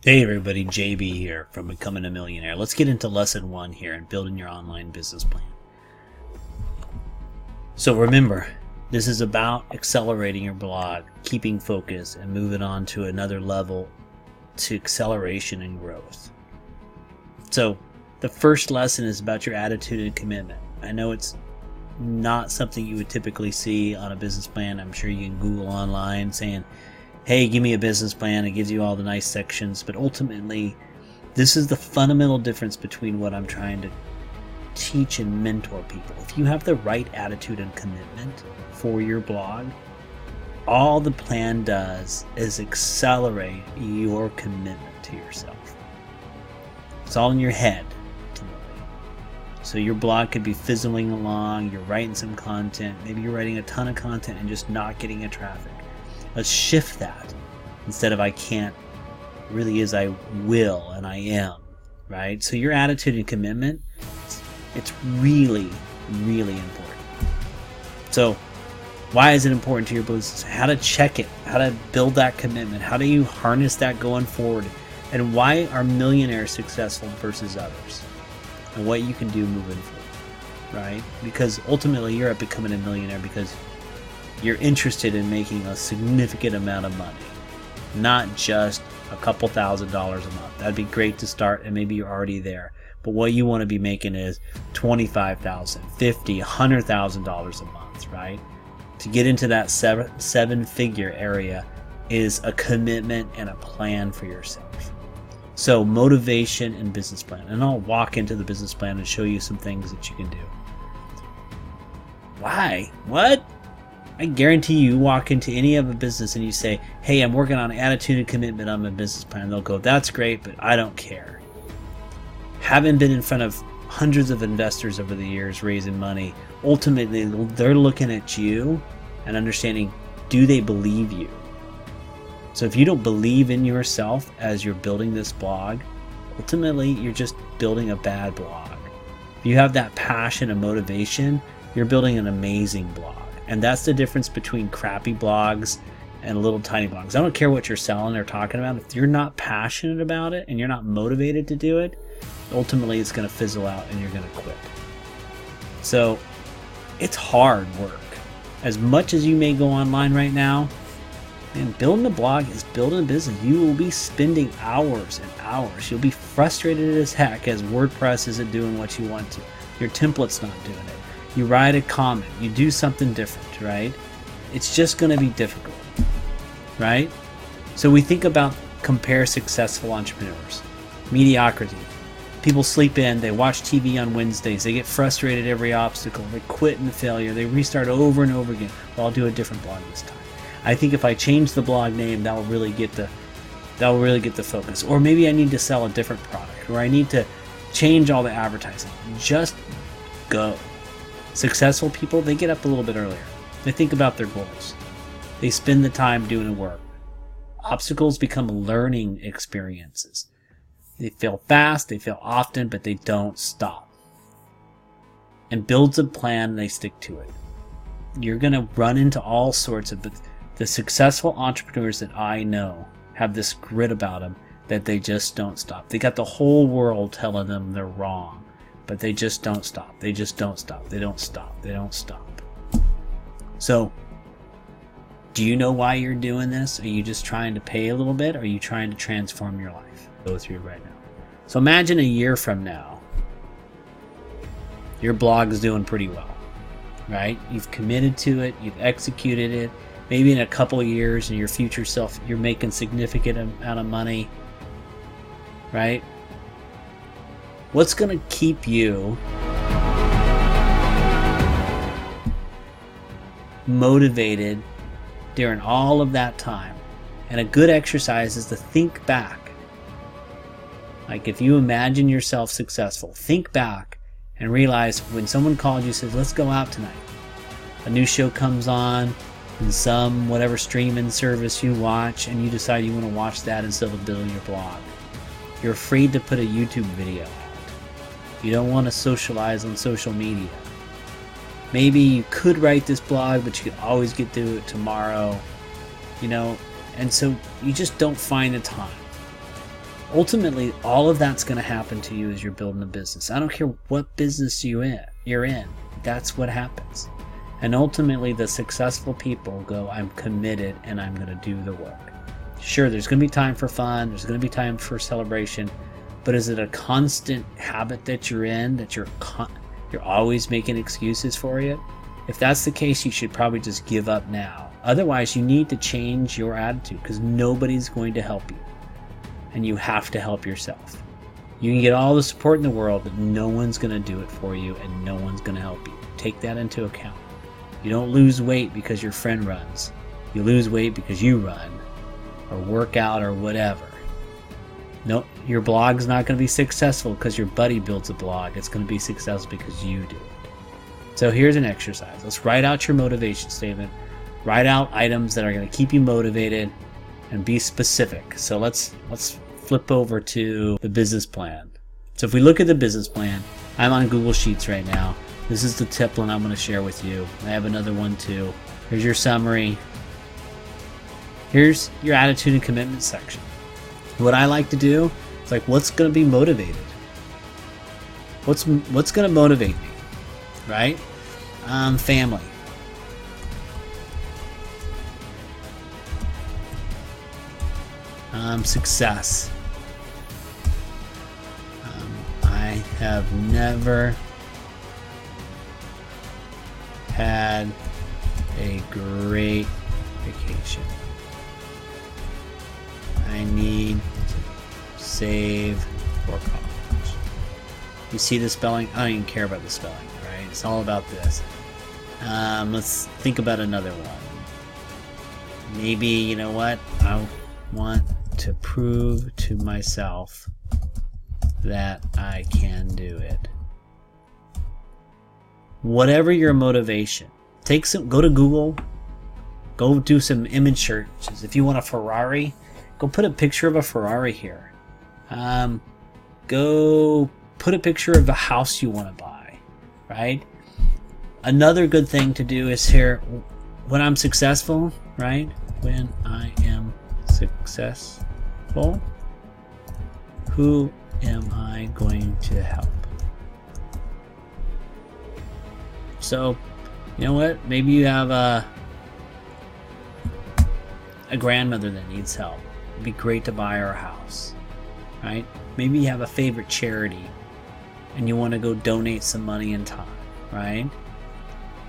Hey everybody, JB here from Becoming a Millionaire. Let's get into lesson 1 here in building your online business plan. So remember, this is about accelerating your blog, keeping focus, and moving on to another level to acceleration and growth. So the first lesson is about your attitude and commitment. I know it's not something you would typically see on a business plan. I'm sure you can Google online saying, hey, give me a business plan. It gives you all the nice sections. But ultimately, this is the fundamental difference between what I'm trying to teach and mentor people. If you have the right attitude and commitment for your blog, all the plan does is accelerate your commitment to yourself. It's all in your head, ultimately. So your blog could be fizzling along. You're writing some content. Maybe you're writing a ton of content and just not getting a traffic. Let's shift that. Instead of I can't, really is I will and I am, right? So your attitude and commitment, it's really, really important. So why is it important to your business? How to check it, how to build that commitment, how do you harness that going forward, and why are millionaires successful versus others, and what you can do moving forward, right? Because ultimately you're becoming a millionaire because you're interested in making a significant amount of money, not just a couple $1,000s a month. That'd be great to start, and maybe you're already there. But what you want to be making is $25,000, $50,000, $100,000 a month, right? To get into that seven-figure area is a commitment and a plan for yourself. So motivation and business plan. And I'll walk into the business plan and show you some things that you can do. Why? What? I guarantee you walk into any of a business and you say, hey, I'm working on attitude and commitment on my business plan. They'll go, that's great, but I don't care. Having been in front of hundreds of investors over the years raising money, ultimately they're looking at you and understanding, do they believe you? So if you don't believe in yourself as you're building this blog, ultimately you're just building a bad blog. If you have that passion and motivation, you're building an amazing blog. And that's the difference between crappy blogs and little tiny blogs. I don't care what you're selling or talking about. If you're not passionate about it and you're not motivated to do it, ultimately it's going to fizzle out and you're going to quit. So it's hard work. As much as you may go online right now, man, building a blog is building a business. You will be spending hours and hours. You'll be frustrated as heck as WordPress isn't doing what you want to. Your template's not doing it. You write a comment, you do something different, right? It's just going to be difficult, right? So we think about compare successful entrepreneurs. Mediocrity. People sleep in, they watch TV on Wednesdays, they get frustrated at every obstacle, they quit in the failure, they restart over and over again. Well, I'll do a different blog this time. I think if I change the blog name, that will really get the focus. Or maybe I need to sell a different product, or I need to change all the advertising. Just go. Successful people, they get up a little bit earlier. They think about their goals. They spend the time doing the work. Obstacles become learning experiences. They fail fast, they fail often, but they don't stop. And builds a plan and they stick to it. You're going to run into all sorts of, but the successful entrepreneurs that I know have this grit about them that they just don't stop. They got the whole world telling them they're wrong. But they just don't stop. They just don't stop. They don't stop. They don't stop. So, do you know why you're doing this? Are you just trying to pay a little bit? Or are you trying to transform your life? Go through it right now. So imagine a year from now, your blog is doing pretty well, right? You've committed to it. You've executed it. Maybe in a couple of years in your future self, you're making significant amount of money, right? What's going to keep you motivated during all of that time? And a good exercise is to think back. Like if you imagine yourself successful, think back and realize when someone called you and says, let's go out tonight. A new show comes on in some whatever streaming service you watch, and you decide you want to watch that instead of building your blog. You're afraid to put a YouTube video out. You don't want to socialize on social media. Maybe you could write this blog, but you could always get to it tomorrow, and so you just don't find the time. Ultimately, all of that's going to happen to you as you're building a business. I don't care what business you're in. That's what happens. And ultimately, the successful people go, I'm committed and I'm going to do the work. Sure, there's going to be time for fun. There's going to be time for celebration. But is it a constant habit that you're in, that you're always making excuses for it? If that's the case, you should probably just give up now. Otherwise, you need to change your attitude, because nobody's going to help you. And you have to help yourself. You can get all the support in the world, but no one's going to do it for you, and no one's going to help you. Take that into account. You don't lose weight because your friend runs. You lose weight because you run, or work out, or whatever. No, your blog's not going to be successful because your buddy builds a blog. It's going to be successful because you do it. So here's an exercise. Let's write out your motivation statement. Write out items that are going to keep you motivated, and be specific. So let's flip over to the business plan. So if we look at the business plan, I'm on Google Sheets right now. This is the template I'm going to share with you. I have another one too. Here's your summary. Here's your attitude and commitment section. What I like to do is like, what's going to be motivated? What's going to motivate me, right? Family. Success. I have never had a great vacation. I need to save for college. You see the spelling? I don't even care about the spelling, right? It's all about this. Let's think about another one. Maybe, you know what? I want to prove to myself that I can do it. Whatever your motivation, go to Google, go do some image searches. If you want a Ferrari, go put a picture of a Ferrari here. Go put a picture of a house you want to buy, right? Another good thing to do is here, when I'm successful, right? When I am successful, who am I going to help? So, you know what? Maybe you have a grandmother that needs help. It'd be great to buy her a house, right? Maybe you have a favorite charity and you want to go donate some money and time, right?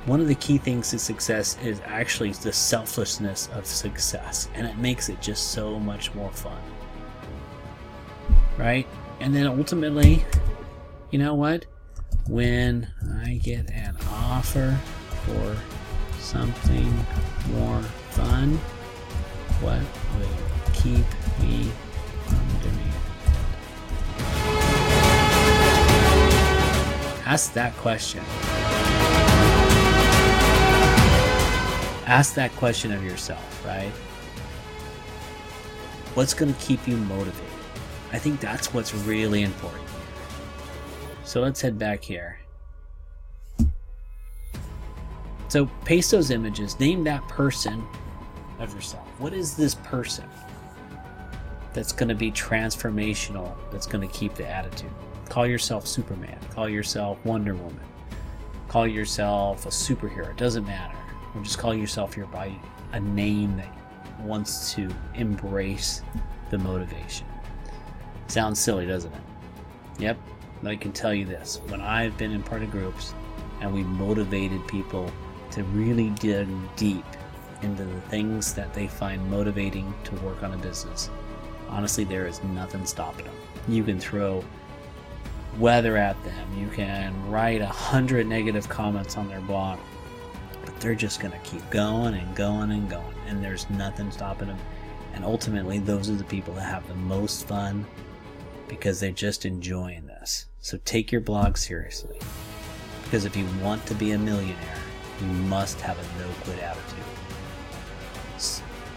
One of the key things to success is actually the selflessness of success, and it makes it just so much more fun, right? And then ultimately, you know what? When I get an offer for something more fun, what will keep me from doing it? Ask that question. Ask that question of yourself, right? What's going to keep you motivated? I think that's what's really important. So let's head back here. So paste those images. Name that person of yourself. What is this person that's going to be transformational, that's going to keep the attitude? Call yourself Superman. Call yourself Wonder Woman. Call yourself a superhero. It doesn't matter. Or just call yourself by a name that wants to embrace the motivation. Sounds silly, doesn't it? Yep. But I can tell you this. When I've been in part of groups and we motivated people to really dig deep into the things that they find motivating to work on a business, honestly, there is nothing stopping them. You can throw weather at them. You can write 100 negative comments on their blog. But they're just going to keep going and going and going. And there's nothing stopping them. And ultimately, those are the people that have the most fun because they're just enjoying this. So take your blog seriously. Because if you want to be a millionaire, you must have a no-quit attitude.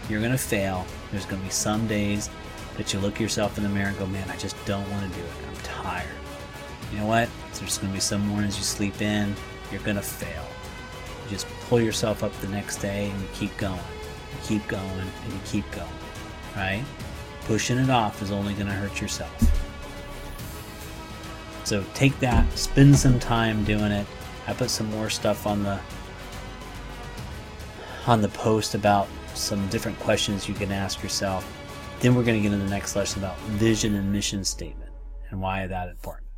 You're going to fail. There's going to be some days that you look yourself in the mirror and go, man, I just don't want to do it. I'm tired. You know what? There's going to be some mornings you sleep in, you're going to fail. You just pull yourself up the next day and you keep going. You keep going and you keep going. Right? pushing it off is only going to hurt yourself. So take that, spend some time doing it. I put some more stuff on the post about some different questions you can ask yourself. Then we're going to get into the next lesson about vision and mission statement and why that's important.